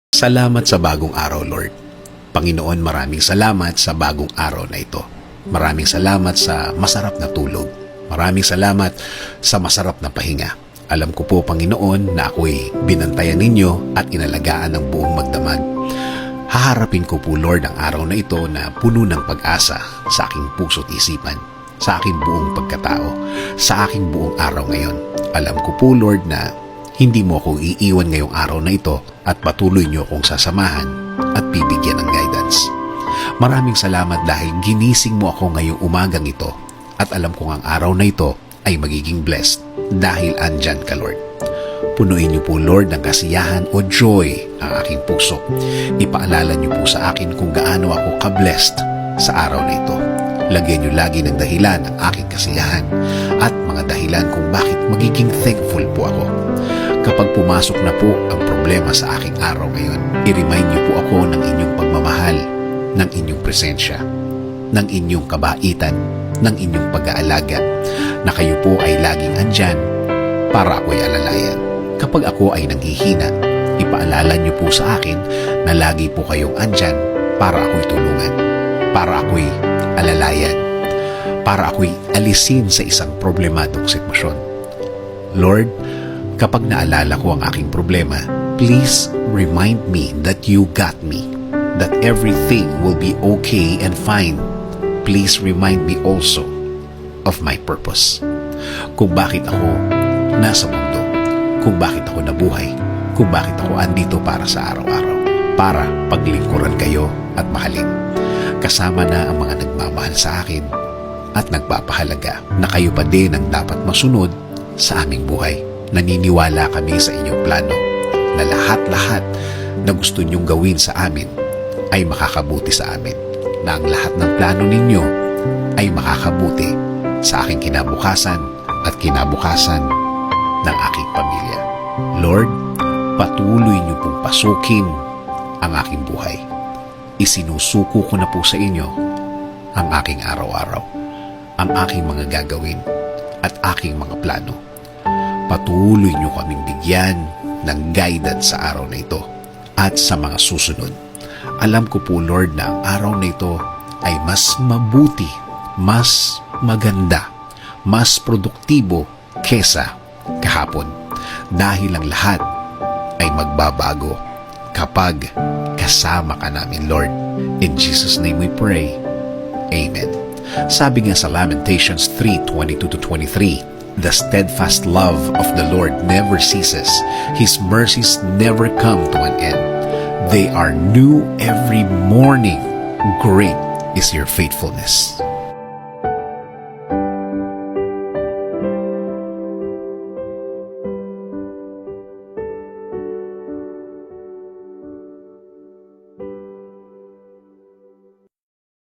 Salamat sa bagong araw, Lord. Panginoon, maraming salamat sa bagong araw na ito. Maraming salamat sa masarap na tulog. Maraming salamat sa masarap na pahinga. Alam ko po, Panginoon, na ako'y binantayan ninyo at inalagaan ng buong magdamag. Haharapin ko po, Lord, ang araw na ito na puno ng pag-asa sa aking puso't isipan, sa aking buong pagkatao, sa aking buong araw ngayon. Alam ko po, Lord, na hindi mo ako iiwan ngayong araw na ito at patuloy niyo akong sasamahan at bibigyan ng guidance. Maraming salamat dahil ginising mo ako ngayong umagang ito at alam kong ang araw na ito ay magiging blessed dahil andyan ka, Lord. Punuin niyo po, Lord, ng kasiyahan o joy ang aking puso. Ipaalala niyo po sa akin kung gaano ako ka-blessed sa araw na ito. Lagyan niyo lagi ng dahilan ang aking kasiyahan at mga dahilan kung bakit magiging thankful po ako. Kapag pumasok na po ang problema sa aking araw ngayon, i-remind niyo po ako ng inyong pagmamahal, ng inyong presensya, ng inyong kabaitan, ng inyong pag-aalaga, na kayo po ay laging andyan para ako'y alalayan. Kapag ako ay nanghihina, ipaalala niyo po sa akin na lagi po kayong andyan para ako'y tulungan, para ako'y alalayan, para ako'y alisin sa isang problemadong sitwasyon. Lord, kapag naalala ko ang aking problema, please remind me that you got me, that everything will be okay and fine. Please remind me also of my purpose. Kung bakit ako nasa mundo, kung bakit ako nabuhay, kung bakit ako andito para sa araw-araw, para paglingkuran kayo at mahalin. Kasama na ang mga nagmamahal sa akin at nagpapahalaga na kayo pa din ang dapat masunod sa aming buhay. Naniniwala kami sa inyong plano na lahat-lahat na gusto niyong gawin sa amin ay makakabuti sa amin, na ang lahat ng plano ninyo ay makakabuti sa aking kinabukasan at kinabukasan ng aking pamilya. Lord, patuloy niyo pong pasukin ang aking buhay. Isinusuko ko na po sa inyo ang aking araw-araw, ang aking mga gagawin at aking mga plano. Patuloy niyo kaming bigyan ng guidance sa araw na ito at sa mga susunod. Alam ko po, Lord, na ang araw na ito ay mas mabuti, mas maganda, mas produktibo kesa kahapon. Dahil ang lahat ay magbabago kapag kasama ka namin, Lord. In Jesus' name we pray. Amen. Sabi nga sa Lamentations 3:22-23, the steadfast love of the Lord never ceases. His mercies never come to an end. They are new every morning. Great is your faithfulness.